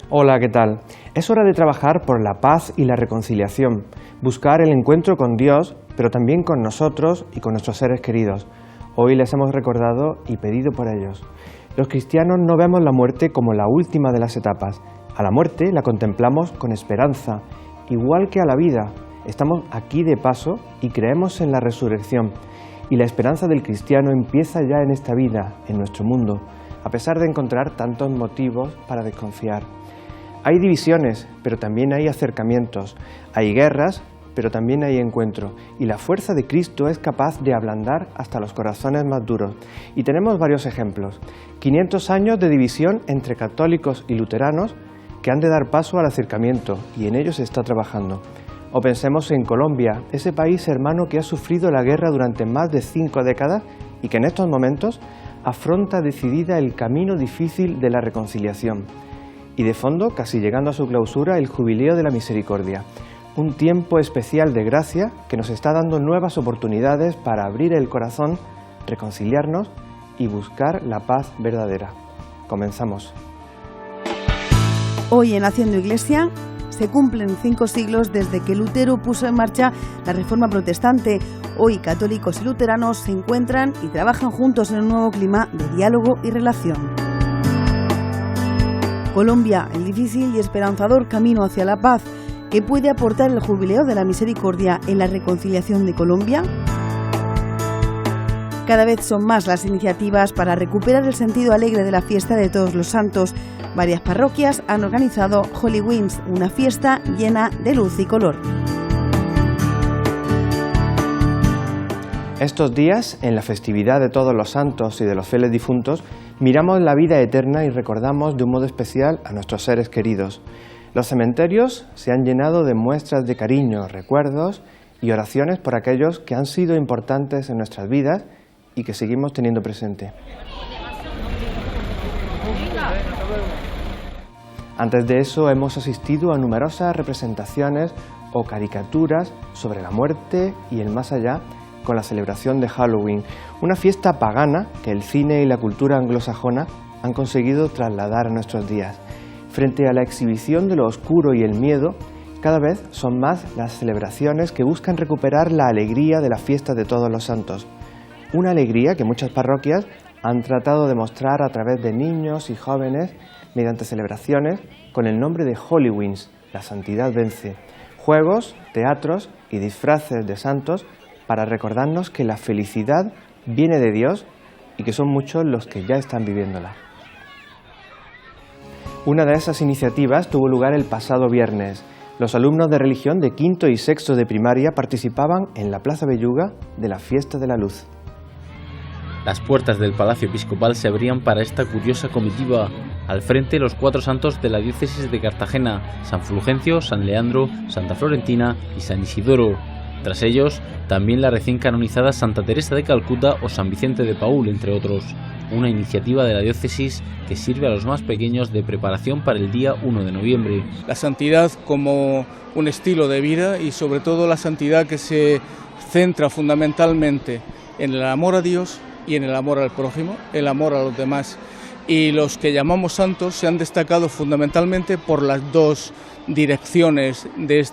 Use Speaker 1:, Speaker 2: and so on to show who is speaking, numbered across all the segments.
Speaker 1: Hola, ¿qué tal? Es hora de trabajar por la paz y la reconciliación, buscar el encuentro con Dios, pero también con nosotros y con nuestros seres queridos. Hoy les hemos recordado y pedido por ellos. Los cristianos no vemos la muerte como la última de las etapas. A la muerte la contemplamos con esperanza, igual que a la vida. Estamos aquí de paso y creemos en la resurrección. Y la esperanza del cristiano empieza ya en esta vida, en nuestro mundo, a pesar de encontrar tantos motivos para desconfiar. Hay divisiones, pero también hay acercamientos. Hay guerras, pero también hay encuentro. Y la fuerza de Cristo es capaz de ablandar hasta los corazones más duros. Y tenemos varios ejemplos. 500 años de división entre católicos y luteranos que han de dar paso al acercamiento, y en ello se está trabajando. O pensemos en Colombia, ese país hermano que ha sufrido la guerra durante más de 5 décadas y que en estos momentos afronta decidida el camino difícil de la reconciliación. Y de fondo, casi llegando a su clausura, el Jubileo de la Misericordia, un tiempo especial de gracia que nos está dando nuevas oportunidades para abrir el corazón, reconciliarnos y buscar la paz verdadera. Comenzamos.
Speaker 2: Hoy en Haciendo Iglesia se cumplen 5 siglos desde que Lutero puso en marcha la Reforma Protestante. Hoy católicos y luteranos se encuentran y trabajan juntos en un nuevo clima de diálogo y relación. Colombia, el difícil y esperanzador camino hacia la paz. ¿Qué puede aportar el Jubileo de la Misericordia en la reconciliación de Colombia? Cada vez son más las iniciativas para recuperar el sentido alegre de la fiesta de Todos los Santos. Varias parroquias han organizado Holy Winds, una fiesta llena de luz y color.
Speaker 1: Estos días, en la festividad de Todos los Santos y de los fieles difuntos, miramos la vida eterna y recordamos de un modo especial a nuestros seres queridos. Los cementerios se han llenado de muestras de cariño, recuerdos y oraciones por aquellos que han sido importantes en nuestras vidas y que seguimos teniendo presente. Antes de eso hemos asistido a numerosas representaciones o caricaturas sobre la muerte y el más allá con la celebración de Halloween, una fiesta pagana que el cine y la cultura anglosajona han conseguido trasladar a nuestros días. Frente a la exhibición de lo oscuro y el miedo, cada vez son más las celebraciones que buscan recuperar la alegría de la fiesta de Todos los Santos. Una alegría que muchas parroquias han tratado de mostrar a través de niños y jóvenes mediante celebraciones con el nombre de Holy Winds, la santidad vence, juegos, teatros y disfraces de santos para recordarnos que la felicidad viene de Dios y que son muchos los que ya están viviéndola. Una de esas iniciativas tuvo lugar el pasado viernes. Los alumnos de religión de quinto y sexto de primaria participaban en la Plaza Belluga de la Fiesta de la Luz.
Speaker 3: Las puertas del Palacio Episcopal se abrían para esta curiosa comitiva. Al frente los 4 santos de la diócesis de Cartagena, San Fulgencio, San Leandro, Santa Florentina y San Isidoro. Tras ellos, también la recién canonizada Santa Teresa de Calcuta o San Vicente de Paúl, entre otros. Una iniciativa de la diócesis que sirve a los más pequeños de preparación para el día 1 de noviembre.
Speaker 4: La santidad como un estilo de vida y sobre todo la santidad que se centra fundamentalmente en el amor a Dios y en el amor al prójimo, el amor a los demás. Y los que llamamos santos se han destacado fundamentalmente por las dos direcciones de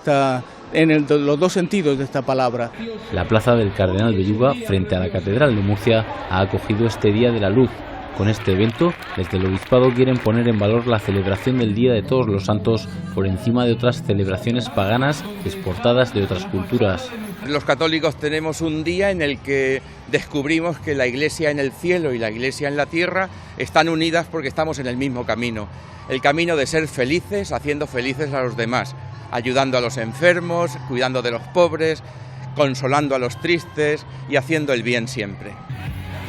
Speaker 4: los dos sentidos de esta palabra.
Speaker 3: La plaza del Cardenal Belluga, frente a la Catedral de Murcia, ha acogido este Día de la Luz. Con este evento, desde el Obispado quieren poner en valor la celebración del Día de Todos los Santos por encima de otras celebraciones paganas exportadas de otras culturas.
Speaker 5: Los católicos tenemos un día en el que descubrimos que la Iglesia en el cielo y la Iglesia en la tierra están unidas porque estamos en el mismo camino. El camino de ser felices, haciendo felices a los demás, ayudando a los enfermos, cuidando de los pobres, consolando a los tristes y haciendo el bien siempre.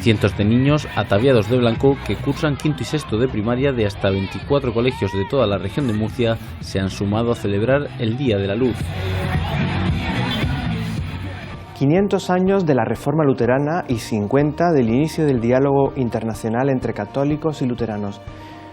Speaker 3: Cientos de niños ataviados de blanco que cursan quinto y sexto de primaria de hasta 24 colegios de toda la región de Murcia se han sumado a celebrar el Día de la Luz.
Speaker 1: 500 años de la Reforma Luterana y 50 del inicio del diálogo internacional entre católicos y luteranos.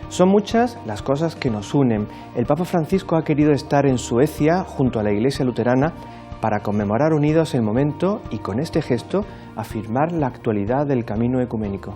Speaker 1: Son muchas las cosas que nos unen. El Papa Francisco ha querido estar en Suecia junto a la Iglesia luterana para conmemorar unidos el momento y con este gesto afirmar la actualidad del camino ecuménico.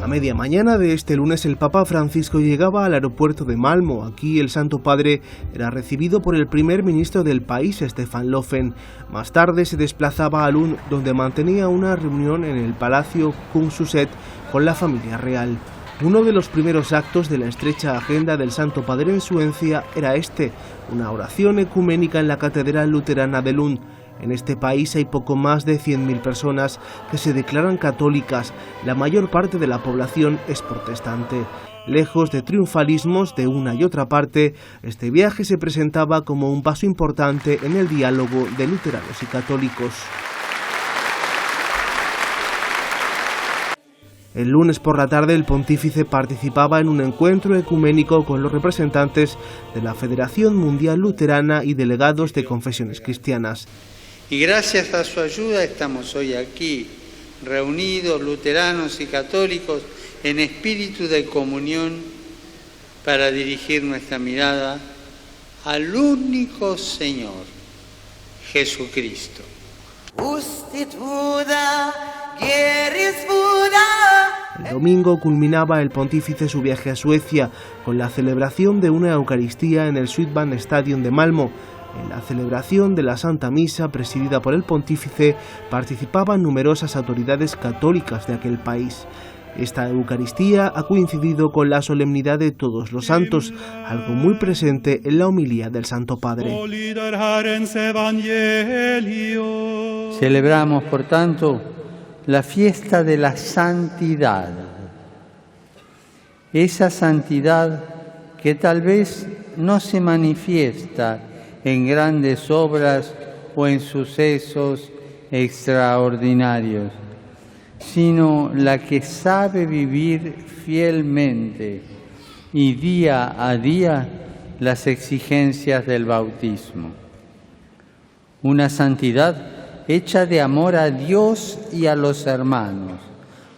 Speaker 6: A media mañana de este lunes el Papa Francisco llegaba al aeropuerto de Malmö. Aquí el Santo Padre era recibido por el primer ministro del país, Stefan Löfven. Más tarde se desplazaba a Lund, donde mantenía una reunión en el Palacio Kungshusets con la familia real. Uno de los primeros actos de la estrecha agenda del Santo Padre en Suecia era una oración ecuménica en la Catedral Luterana de Lund. En este país hay poco más de 100.000 personas que se declaran católicas. La mayor parte de la población es protestante. Lejos de triunfalismos de una y otra parte, este viaje se presentaba como un paso importante en el diálogo de luteranos y católicos. El lunes por la tarde el pontífice participaba en un encuentro ecuménico con los representantes de la Federación Mundial Luterana y delegados de confesiones cristianas.
Speaker 7: Y gracias a su ayuda estamos hoy aquí, reunidos luteranos y católicos en espíritu de comunión para dirigir nuestra mirada al único Señor, Jesucristo.
Speaker 6: El domingo culminaba el pontífice su viaje a Suecia con la celebración de una Eucaristía en el Sydbanestadion de Malmö. En la celebración de la Santa Misa, presidida por el pontífice, participaban numerosas autoridades católicas de aquel país. Esta Eucaristía ha coincidido con la solemnidad de Todos los Santos, algo muy presente en la homilía del Santo Padre.
Speaker 7: Celebramos, por tanto, la fiesta de la santidad. Esa santidad que tal vez no se manifiesta en grandes obras o en sucesos extraordinarios, sino la que sabe vivir fielmente y día a día las exigencias del bautismo. Una santidad hecha de amor a Dios y a los hermanos,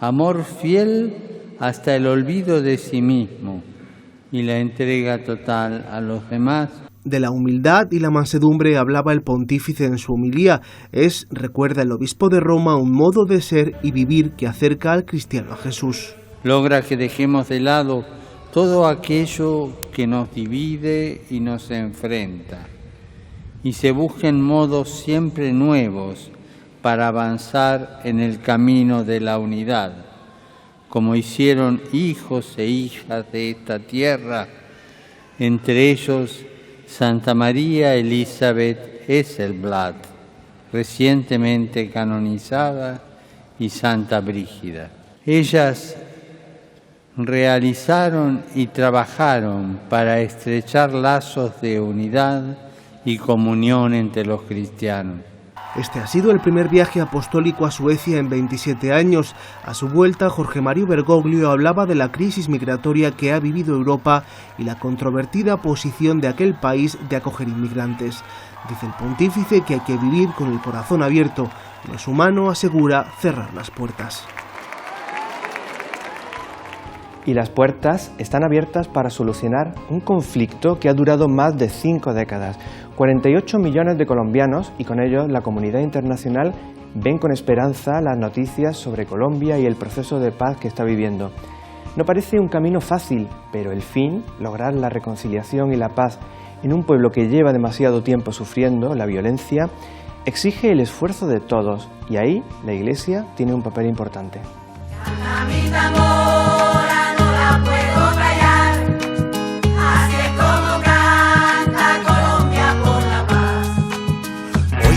Speaker 7: amor fiel hasta el olvido de sí mismo y la entrega total a los demás.
Speaker 6: De la humildad y la mansedumbre hablaba el pontífice en su homilía. Recuerda el obispo de Roma, un modo de ser y vivir que acerca al cristiano a Jesús.
Speaker 7: Logra que dejemos de lado todo aquello que nos divide y nos enfrenta, y se busquen modos siempre nuevos para avanzar en el camino de la unidad, como hicieron hijos e hijas de esta tierra, entre ellos Santa María Elizabeth Esselblad, recientemente canonizada, y Santa Brígida. Ellas realizaron y trabajaron para estrechar lazos de unidad y comunión entre los cristianos.
Speaker 6: Este ha sido el primer viaje apostólico a Suecia en 27 años. A su vuelta, Jorge Mario Bergoglio hablaba de la crisis migratoria que ha vivido Europa y la controvertida posición de aquel país de acoger inmigrantes. Dice el pontífice que hay que vivir con el corazón abierto. No es humano, asegura, cerrar las puertas.
Speaker 1: Y las puertas están abiertas para solucionar un conflicto que ha durado más de 5 décadas. 48 millones de colombianos y con ellos la comunidad internacional ven con esperanza las noticias sobre Colombia y el proceso de paz que está viviendo. No parece un camino fácil, pero el fin, lograr la reconciliación y la paz en un pueblo que lleva demasiado tiempo sufriendo la violencia, exige el esfuerzo de todos y ahí la Iglesia tiene un papel importante.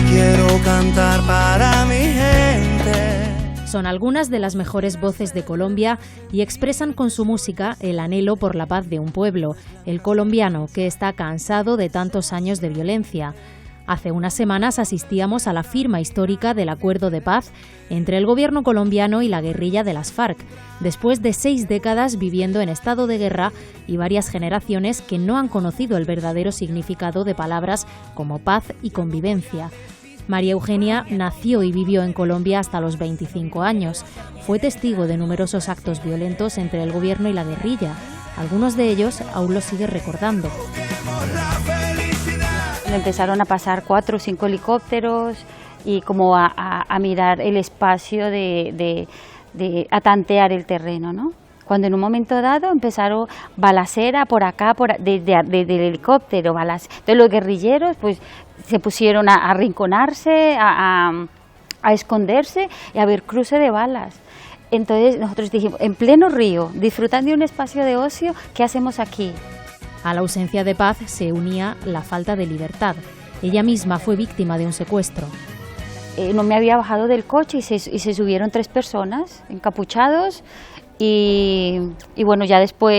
Speaker 8: Quiero cantar para mi gente.
Speaker 9: Son algunas de las mejores voces de Colombia y expresan con su música el anhelo por la paz de un pueblo, el colombiano, que está cansado de tantos años de violencia. Hace unas semanas asistíamos a la firma histórica del acuerdo de paz entre el gobierno colombiano y la guerrilla de las FARC, después de 6 décadas viviendo en estado de guerra y varias generaciones que no han conocido el verdadero significado de palabras como paz y convivencia. María Eugenia nació y vivió en Colombia hasta los 25 años. Fue testigo de numerosos actos violentos entre el gobierno y la guerrilla. Algunos de ellos aún los sigue recordando.
Speaker 10: Empezaron a pasar 4 o 5 helicópteros y como a mirar el espacio de a tantear el terreno, ¿no? Cuando en un momento dado empezaron balacera por acá, del helicóptero, entonces los guerrilleros pues se pusieron a arrinconarse, a esconderse y a ver cruce de balas. Entonces nosotros dijimos, en pleno río, disfrutando de un espacio de ocio, ¿qué hacemos aquí?
Speaker 9: A la ausencia de paz se unía la falta de libertad. Ella misma fue víctima de un secuestro.
Speaker 10: No me había bajado del coche y se subieron 3 personas encapuchados y bueno, ya después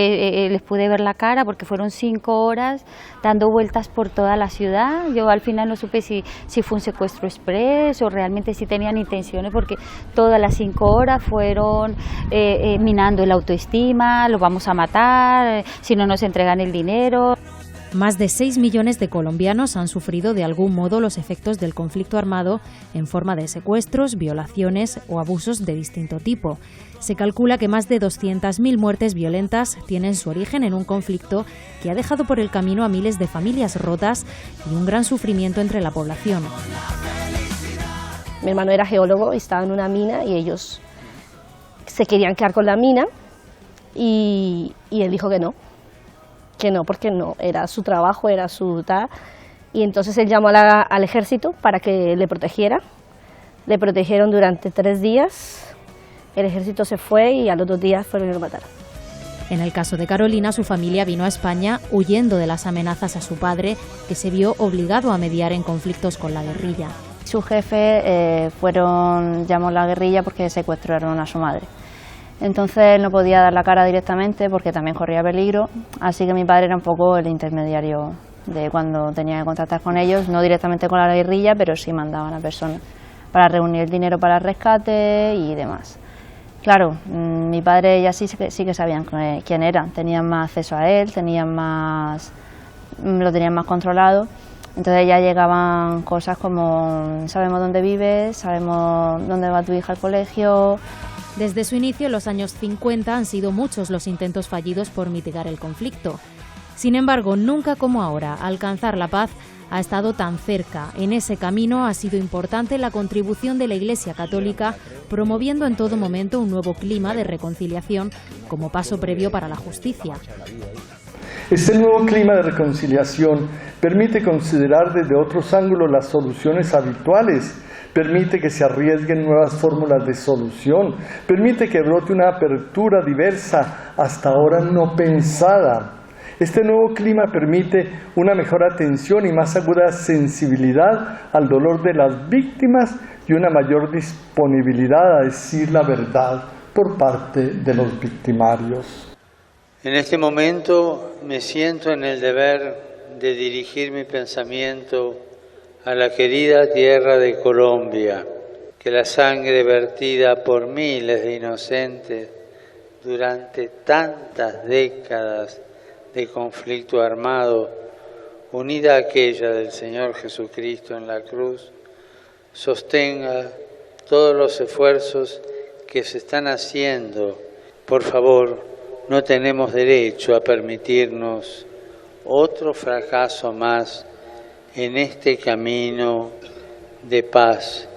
Speaker 10: les pude ver la cara porque fueron 5 horas dando vueltas por toda la ciudad. Yo al final no supe si fue un secuestro express o realmente si tenían intenciones, porque todas las 5 horas fueron minando el autoestima, lo vamos a matar, si no nos entregan el dinero.
Speaker 9: Más de 6 millones de colombianos han sufrido de algún modo los efectos del conflicto armado en forma de secuestros, violaciones o abusos de distinto tipo. Se calcula que más de 200.000 muertes violentas tienen su origen en un conflicto que ha dejado por el camino a miles de familias rotas y un gran sufrimiento entre la población.
Speaker 11: Mi hermano era geólogo, estaba en una mina y ellos se querían quedar con la mina y él dijo que no, porque no, era su trabajo, era su tal, y entonces él llamó al ejército para que le protegiera. Le protegieron durante 3 días, el ejército se fue y a los 2 días fueron y lo mataron.
Speaker 9: En el caso de Carolina, su familia vino a España huyendo de las amenazas a su padre, que se vio obligado a mediar en conflictos con la guerrilla.
Speaker 10: Su jefe llamó a la guerrilla porque secuestraron a su madre. Entonces no podía dar la cara directamente porque también corría peligro, así que mi padre era un poco el intermediario de cuando tenía que contactar con ellos, no directamente con la guerrilla, pero sí mandaban a personas para reunir el dinero para el rescate y demás. Claro, mi padre ya sí que sabían quién era, tenían más acceso a él, lo tenían más controlado. Entonces ya llegaban cosas como, sabemos dónde vives, sabemos dónde va tu hija al colegio.
Speaker 9: Desde su inicio, en los años 50, han sido muchos los intentos fallidos por mitigar el conflicto. Sin embargo, nunca como ahora, alcanzar la paz ha estado tan cerca. En ese camino ha sido importante la contribución de la Iglesia Católica, promoviendo en todo momento un nuevo clima de reconciliación como paso previo para la justicia.
Speaker 12: Este nuevo clima de reconciliación permite considerar desde otros ángulos las soluciones habituales, permite que se arriesguen nuevas fórmulas de solución, permite que brote una apertura diversa hasta ahora no pensada. Este nuevo clima permite una mejor atención y más aguda sensibilidad al dolor de las víctimas y una mayor disponibilidad a decir la verdad por parte de los victimarios.
Speaker 7: En este momento me siento en el deber de dirigir mi pensamiento a la querida tierra de Colombia, que la sangre vertida por miles de inocentes durante tantas décadas de conflicto armado, unida a aquella del Señor Jesucristo en la cruz, sostenga todos los esfuerzos que se están haciendo. Por favor, no tenemos derecho a permitirnos otro fracaso más en este camino de paz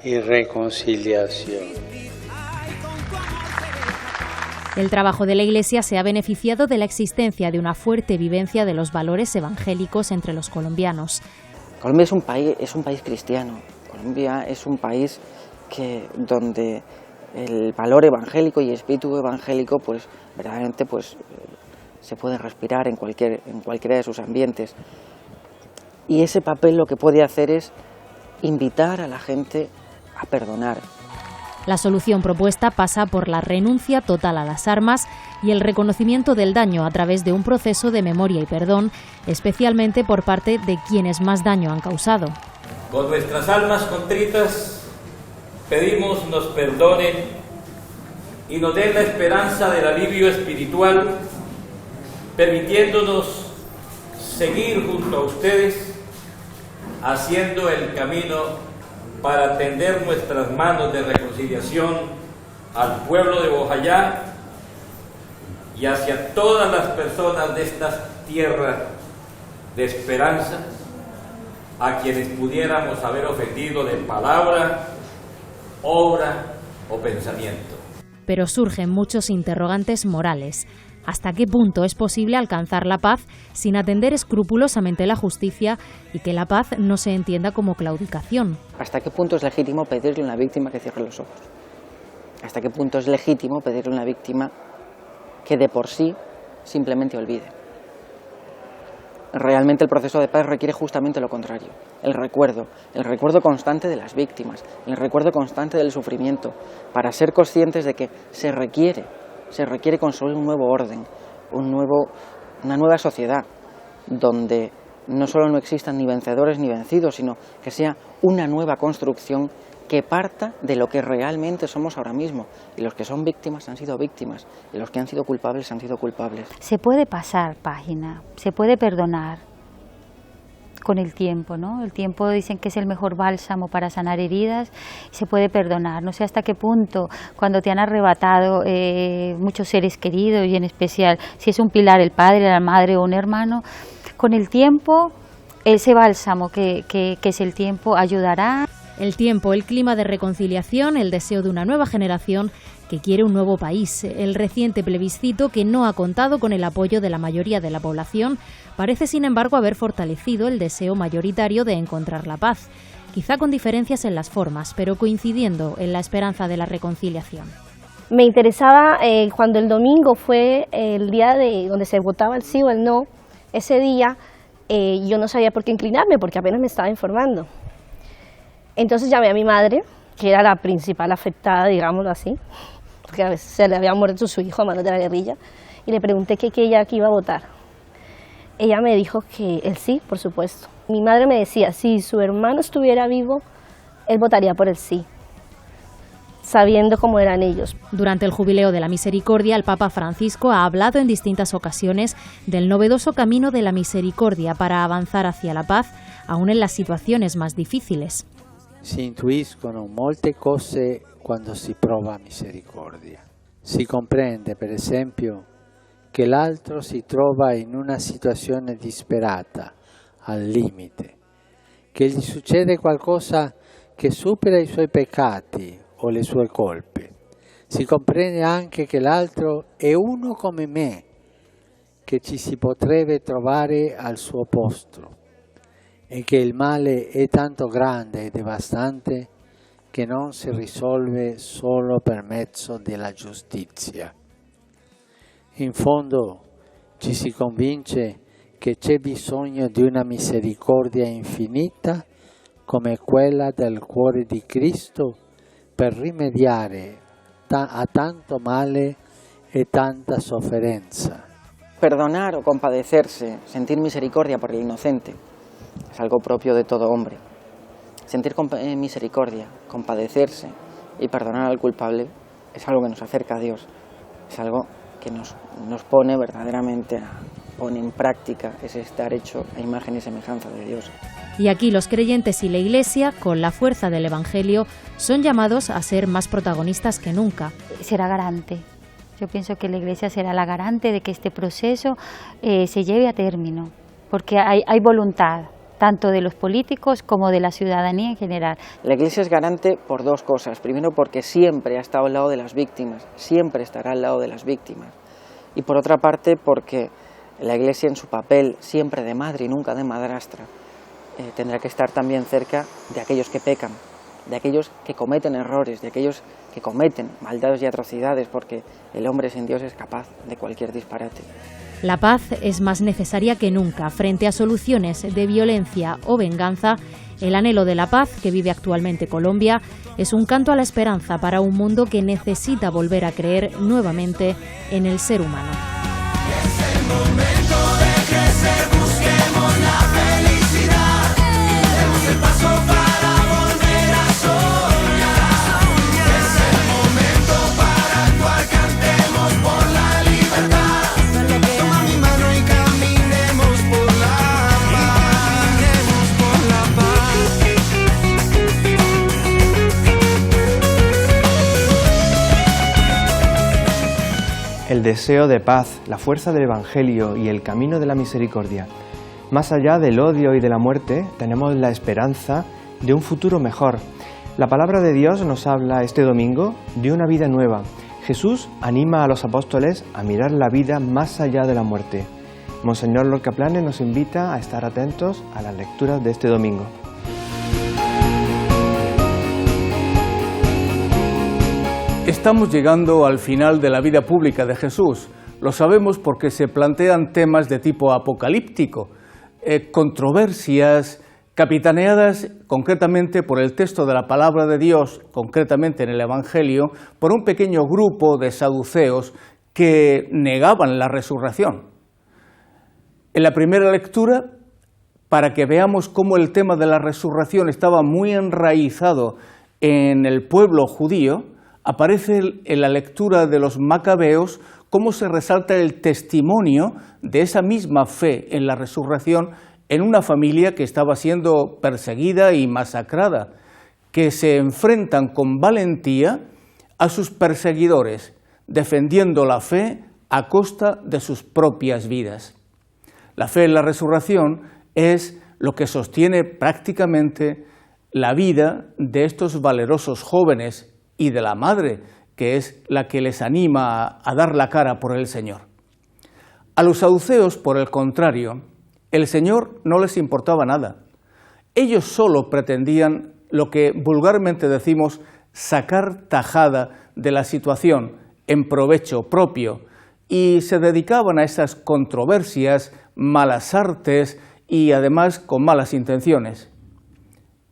Speaker 7: y reconciliación.
Speaker 9: El trabajo de la Iglesia se ha beneficiado de la existencia de una fuerte vivencia de los valores evangélicos entre los colombianos.
Speaker 13: Colombia es un país cristiano. Colombia es un país donde el valor evangélico y el espíritu evangélico pues verdaderamente se puede respirar en cualquiera de sus ambientes. Y ese papel lo que puede hacer es invitar a la gente a perdonar.
Speaker 9: La solución propuesta pasa por la renuncia total a las armas y el reconocimiento del daño a través de un proceso de memoria y perdón, especialmente por parte de quienes más daño han causado.
Speaker 14: Con nuestras almas contritas pedimos nos perdonen y nos den la esperanza del alivio espiritual, permitiéndonos seguir junto a ustedes, haciendo el camino para tender nuestras manos de reconciliación al pueblo de Bojayá y hacia todas las personas de esta tierra de esperanza, a quienes pudiéramos haber ofendido de palabra, obra o pensamiento.
Speaker 9: pero surgen muchos interrogantes morales. ¿Hasta qué punto es posible alcanzar la paz sin atender escrupulosamente la justicia y que la paz no se entienda como claudicación?
Speaker 13: ¿Hasta qué punto es legítimo pedirle a una víctima que cierre los ojos? ¿Hasta qué punto es legítimo pedirle a una víctima que de por sí simplemente olvide? Realmente el proceso de paz requiere justamente lo contrario, el recuerdo constante de las víctimas, el recuerdo constante del sufrimiento, para ser conscientes de que se requiere construir un nuevo orden, una nueva sociedad, donde no solo no existan ni vencedores ni vencidos, sino que sea una nueva construcción que parta de lo que realmente somos ahora mismo. Y los que son víctimas han sido víctimas, y los que han sido culpables han sido culpables.
Speaker 10: Se puede pasar página, se puede perdonar con el tiempo, ¿no? El tiempo dicen que es el mejor bálsamo para sanar heridas, se puede perdonar. No sé hasta qué punto, cuando te han arrebatado muchos seres queridos, y en especial si es un pilar, el padre, la madre o un hermano, con el tiempo, ese bálsamo que es el tiempo ayudará.
Speaker 9: El tiempo, el clima de reconciliación, el deseo de una nueva generación que quiere un nuevo país. El reciente plebiscito, que no ha contado con el apoyo de la mayoría de la población, parece sin embargo haber fortalecido el deseo mayoritario de encontrar la paz, quizá con diferencias en las formas, pero coincidiendo en la esperanza de la reconciliación.
Speaker 11: Me interesaba cuando el domingo fue el día donde se votaba el sí o el no. Ese día yo no sabía por qué inclinarme, porque apenas me estaba informando. Entonces llamé a mi madre, que era la principal afectada, digámoslo así, porque a veces se le había muerto su hijo a manos de la guerrilla, y le pregunté que ella aquí iba a votar. Ella me dijo que el sí, por supuesto. Mi madre me decía, si su hermano estuviera vivo, él votaría por el sí, sabiendo cómo eran ellos.
Speaker 9: Durante el Jubileo de la Misericordia, el Papa Francisco ha hablado en distintas ocasiones del novedoso camino de la misericordia para avanzar hacia la paz, aún en las situaciones más difíciles.
Speaker 7: Si intuiscono molte cose quando si prova misericordia. Si comprende, per esempio, che l'altro si trova in una situazione disperata, al limite, che gli succede qualcosa che supera i suoi peccati o le sue colpe. Si comprende anche che l'altro è uno come me, che ci si potrebbe trovare al suo posto, e che il male è tanto grande e devastante che non si risolve solo per mezzo della giustizia. In fondo ci si convince che c'è bisogno di una misericordia infinita come quella del cuore di Cristo per rimediare a tanto male e tanta sofferenza.
Speaker 13: Perdonar o compadecerse, sentir misericordia por el inocente, es algo propio de todo hombre. Sentir misericordia, compadecerse y perdonar al culpable es algo que nos acerca a Dios, es algo que nos pone verdaderamente, pone en práctica ese estar hecho a imagen y semejanza de Dios.
Speaker 9: Y aquí los creyentes y la Iglesia, con la fuerza del Evangelio, son llamados a ser más protagonistas que nunca.
Speaker 10: Será garante. Yo pienso que la Iglesia será la garante de que este proceso se lleve a término, porque hay voluntad, tanto de los políticos como de la ciudadanía en general.
Speaker 13: La Iglesia es garante por dos cosas. Primero, porque siempre ha estado al lado de las víctimas, siempre estará al lado de las víctimas. Y por otra parte, porque la Iglesia en su papel siempre de madre y nunca de madrastra, tendrá que estar también cerca de aquellos que pecan, de aquellos que cometen errores, de aquellos que cometen maldades y atrocidades, porque el hombre sin Dios es capaz de cualquier disparate.
Speaker 9: La paz es más necesaria que nunca. Frente a soluciones de violencia o venganza, el anhelo de la paz que vive actualmente Colombia es un canto a la esperanza para un mundo que necesita volver a creer nuevamente en el ser humano.
Speaker 8: Es el momento de crecer, busquemos la felicidad, demos el paso para volver a soñar. Es el momento para actuar, cantemos por la libertad. Toma mi mano y caminemos por la paz, caminemos por la paz.
Speaker 1: El deseo de paz, la fuerza del Evangelio y el camino de la misericordia. Más allá del odio y de la muerte, tenemos la esperanza de un futuro mejor. La palabra de Dios nos habla este domingo de una vida nueva. Jesús anima a los apóstoles a mirar la vida más allá de la muerte. Monseñor Lorca Planes nos invita a estar atentos a las lecturas de este domingo.
Speaker 4: Estamos llegando al final de la vida pública de Jesús. Lo sabemos porque se plantean temas de tipo apocalíptico, controversias capitaneadas concretamente por el texto de la palabra de Dios, concretamente en el Evangelio, por un pequeño grupo de saduceos que negaban la resurrección. En la primera lectura, para que veamos cómo el tema de la resurrección estaba muy enraizado en el pueblo judío, aparece en la lectura de los Macabeos cómo se resalta el testimonio de esa misma fe en la resurrección en una familia que estaba siendo perseguida y masacrada, que se enfrentan con valentía a sus perseguidores, defendiendo la fe a costa de sus propias vidas. La fe en la resurrección es lo que sostiene prácticamente la vida de estos valerosos jóvenes y de la madre, que es la que les anima a dar la cara por el Señor. A los saduceos, por el contrario, el Señor no les importaba nada. Ellos solo pretendían lo que vulgarmente decimos sacar tajada de la situación en provecho propio y se dedicaban a esas controversias, malas artes y además con malas intenciones.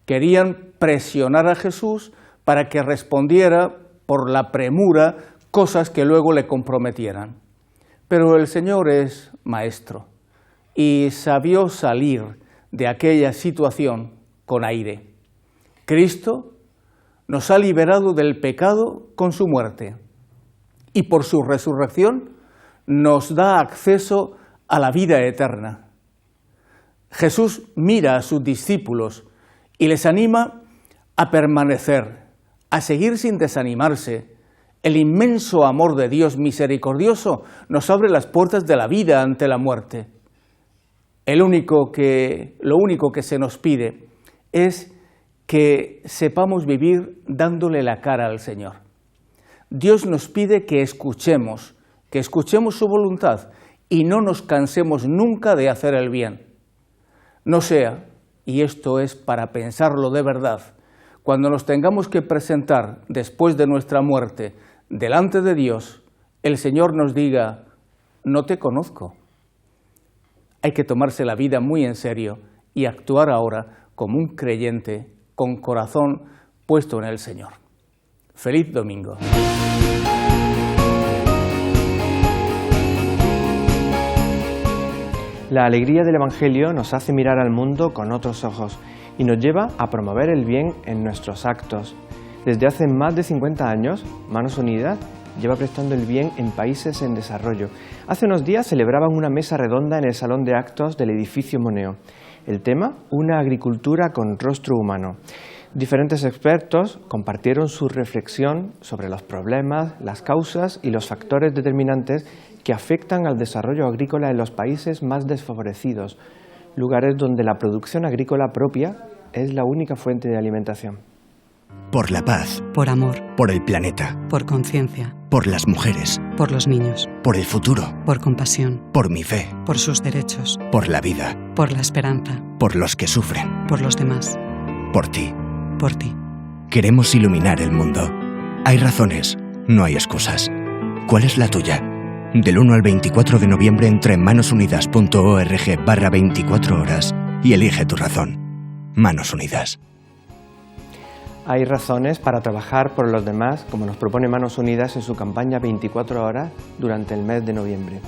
Speaker 4: Querían presionar a Jesús para que respondiera por la premura cosas que luego le comprometieran. Pero el Señor es maestro y sabió salir de aquella situación con aire. Cristo nos ha liberado del pecado con su muerte y por su resurrección nos da acceso a la vida eterna. Jesús mira a sus discípulos y les anima a permanecer, a seguir sin desanimarse. El inmenso amor de Dios misericordioso nos abre las puertas de la vida ante la muerte. Lo único que se nos pide es que sepamos vivir dándole la cara al Señor. Dios nos pide que escuchemos su voluntad y no nos cansemos nunca de hacer el bien. No sea, y esto es para pensarlo de verdad, cuando nos tengamos que presentar después de nuestra muerte delante de Dios, el Señor nos diga, no te conozco. Hay que tomarse la vida muy en serio y actuar ahora como un creyente con corazón puesto en el Señor. ¡Feliz domingo!
Speaker 1: La alegría del Evangelio nos hace mirar al mundo con otros ojos y nos lleva a promover el bien en nuestros actos. Desde hace más de 50 años, Manos Unidas lleva prestando el bien en países en desarrollo. Hace unos días celebraban una mesa redonda en el salón de actos del edificio Moneo. El tema, una agricultura con rostro humano. Diferentes expertos compartieron su reflexión sobre los problemas, las causas y los factores determinantes que afectan al desarrollo agrícola en los países más desfavorecidos, lugares donde la producción agrícola propia es la única fuente de alimentación.
Speaker 15: Por la paz.
Speaker 16: Por amor.
Speaker 15: Por el planeta.
Speaker 16: Por conciencia.
Speaker 15: Por las mujeres.
Speaker 16: Por los niños.
Speaker 15: Por el futuro.
Speaker 16: Por compasión.
Speaker 15: Por mi fe.
Speaker 16: Por sus derechos.
Speaker 15: Por la vida.
Speaker 16: Por la esperanza.
Speaker 15: Por los que sufren.
Speaker 16: Por los demás.
Speaker 15: Por ti.
Speaker 16: Por ti.
Speaker 15: Queremos iluminar el mundo. Hay razones, no hay excusas. ¿Cuál es la tuya? Del 1 al 24 de noviembre entra en manosunidas.org/24 horas y elige tu razón. Manos Unidas.
Speaker 1: Hay razones para trabajar por los demás, como nos propone Manos Unidas en su campaña 24 horas durante el mes de noviembre.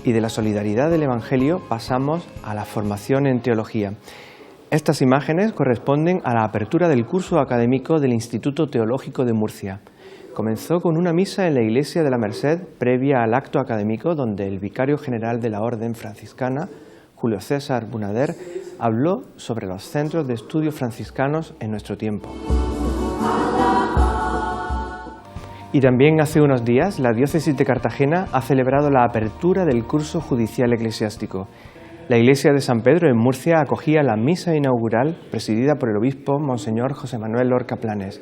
Speaker 1: Y de la solidaridad del Evangelio pasamos a la formación en teología. Estas imágenes corresponden a la apertura del curso académico del Instituto Teológico de Murcia. Comenzó con una misa en la Iglesia de la Merced previa al acto académico donde el vicario general de la Orden Franciscana, Julio César Bunader, habló sobre los centros de estudios franciscanos en nuestro tiempo. Y también hace unos días la Diócesis de Cartagena ha celebrado la apertura del curso judicial eclesiástico. La Iglesia de San Pedro en Murcia acogía la misa inaugural presidida por el obispo Monseñor José Manuel Lorca Planes.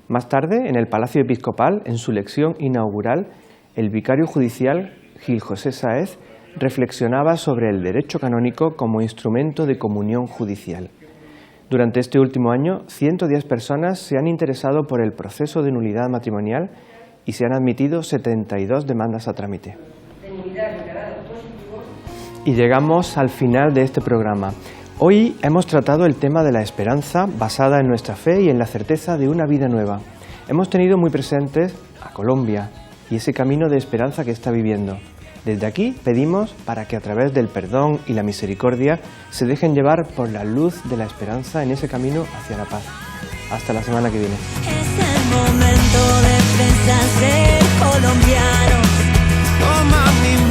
Speaker 1: Más tarde, en el Palacio Episcopal, en su lección inaugural, el vicario judicial Gil José Sáez reflexionaba sobre el derecho canónico como instrumento de comunión judicial. Durante este último año, 110 personas se han interesado por el proceso de nulidad matrimonial y se han admitido 72 demandas a trámite. Y llegamos al final de este programa. Hoy hemos tratado el tema de la esperanza basada en nuestra fe y en la certeza de una vida nueva. Hemos tenido muy presentes a Colombia y ese camino de esperanza que está viviendo. Desde aquí pedimos para que a través del perdón y la misericordia se dejen llevar por la luz de la esperanza en ese camino hacia la paz. Hasta la semana que viene.
Speaker 8: Es el momento de pensar ser colombianos. Oh, mami,